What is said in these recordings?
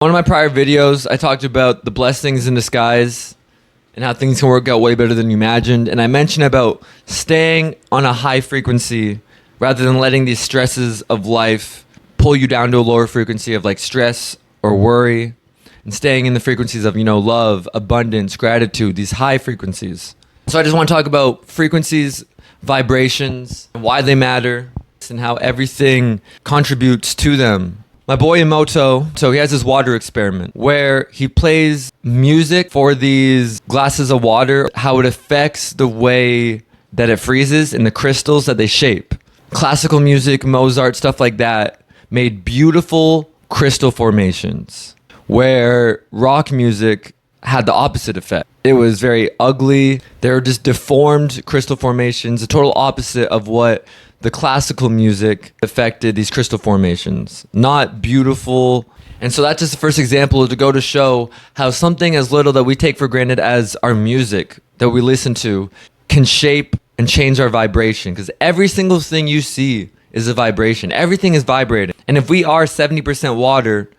One of my prior videos, I talked about the blessings in disguise and how things can work out way better than you imagined. And I mentioned about staying on a high frequency rather than letting these stresses of life pull you down to a lower frequency of like stress or worry, and staying in the frequencies of, love, abundance, gratitude, these high frequencies. So I just want to talk about frequencies, vibrations, why they matter, and how everything contributes to them. My boy Emoto, so he has this water experiment where he plays music for these glasses of water, how it affects the way that it freezes and the crystals that they shape. Classical music, Mozart, stuff like that made beautiful crystal formations, where rock music had the opposite effect. It was very ugly. They were just deformed crystal formations, the total opposite of what the classical music affected these crystal formations. Not beautiful. And so that's just the first example to go to show how something as little that we take for granted as our music that we listen to can shape and change our vibration. Because every single thing you see is a vibration. Everything is vibrating. And if we are 70% water,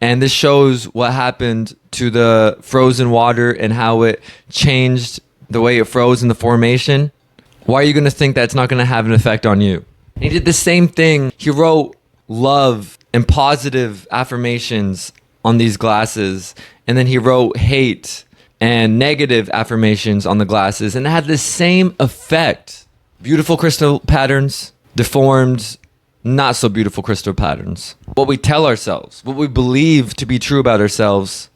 and this shows what happened to the frozen water and how it changed the way it froze in the formation, why are you going to think that's not going to have an effect on you? And he did the same thing. He wrote love and positive affirmations on these glasses, and then he wrote hate and negative affirmations on the glasses, and it had the same effect. Beautiful crystal patterns, deformed, not so beautiful crystal patterns. What we tell ourselves, what we believe to be true about ourselves,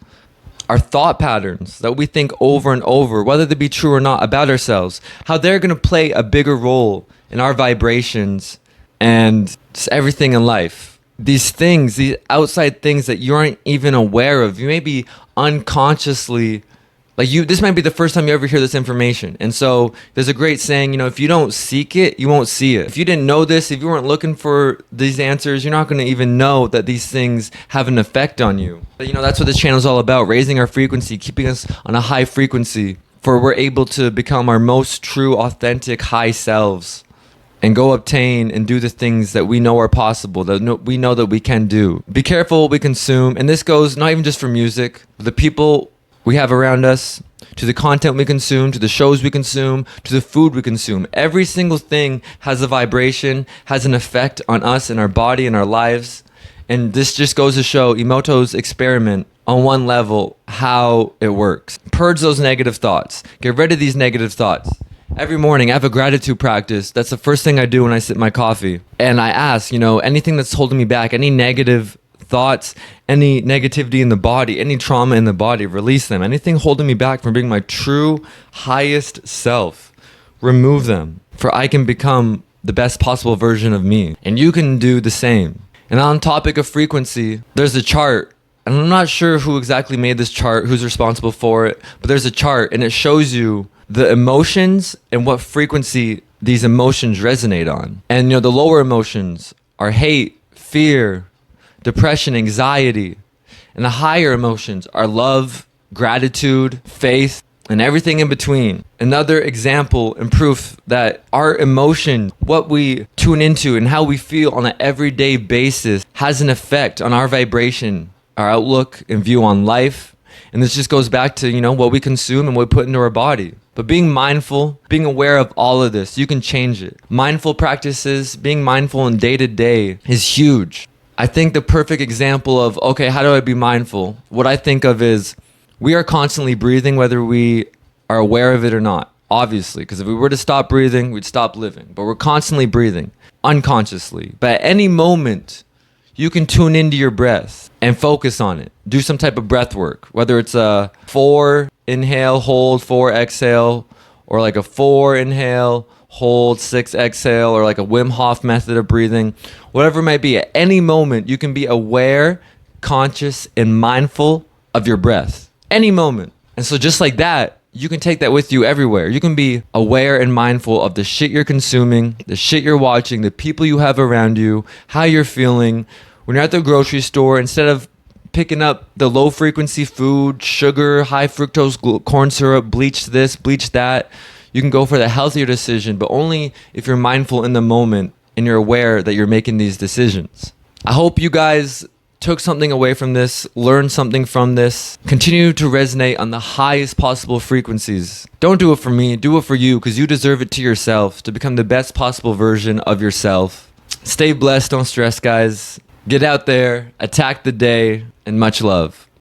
our thought patterns that we think over and over, whether they be true or not about ourselves, how they're going to play a bigger role in our vibrations and just everything in life. These things, these outside things that you aren't even aware of, you may be unconsciously, this might be the first time you ever hear this information. And so there's a great saying, if you don't seek it, you won't see it. If you didn't know this, if you weren't looking for these answers, you're not going to even know that these things have an effect on you. But that's what this channel is all about, raising our frequency, keeping us on a high frequency, for we're able to become our most true, authentic, high selves and go obtain and do the things that we know are possible, that we know that we can do. Be careful what we consume. And this goes not even just for music, but the people we have around us, to the content we consume, to the shows we consume, to the food we consume. Every single thing has a vibration, has an effect on us and our body and our lives. And this just goes to show Emoto's experiment on one level, how it works. Purge those negative thoughts. Get rid of these negative thoughts. Every morning I have a gratitude practice. That's the first thing I do when I sip my coffee. And I ask, anything that's holding me back, any negative thoughts, any negativity in the body, any trauma in the body, release them. Anything holding me back from being my true highest self, remove them, for I can become the best possible version of me. And you can do the same. And on topic of frequency, there's a chart. And I'm not sure who exactly made this chart, who's responsible for it, but there's a chart and it shows you the emotions and what frequency these emotions resonate on. And the lower emotions are hate, fear, depression, anxiety, and the higher emotions are love, gratitude, faith, and everything in between. Another example and proof that our emotion, what we tune into and how we feel on an everyday basis, has an effect on our vibration, our outlook and view on life. And this just goes back to, what we consume and what we put into our body. But being mindful, being aware of all of this, you can change it. Mindful practices, being mindful in day to day is huge. I think the perfect example of, okay, how do I be mindful? What I think of is we are constantly breathing, whether we are aware of it or not, obviously, because if we were to stop breathing, we'd stop living. But we're constantly breathing unconsciously. But at any moment, you can tune into your breath and focus on it. Do some type of breath work, whether it's a 4 inhale, hold, 4 exhale, or like a 4 inhale, hold, 6 exhale, or like a Wim Hof method of breathing, whatever it might be. At any moment, you can be aware, conscious, and mindful of your breath. Any moment. And so just like that, you can take that with you everywhere. You can be aware and mindful of the shit you're consuming, the shit you're watching, the people you have around you, how you're feeling. When you're at the grocery store, instead of picking up the low frequency food, sugar, high fructose corn syrup, bleach this, bleach that, you can go for the healthier decision, but only if you're mindful in the moment and you're aware that you're making these decisions. I hope you guys took something away from this, learned something from this, continue to resonate on the highest possible frequencies. Don't do it for me, do it for you, because you deserve it to yourself, to become the best possible version of yourself. Stay blessed, don't stress, guys. Get out there, attack the day, and much love.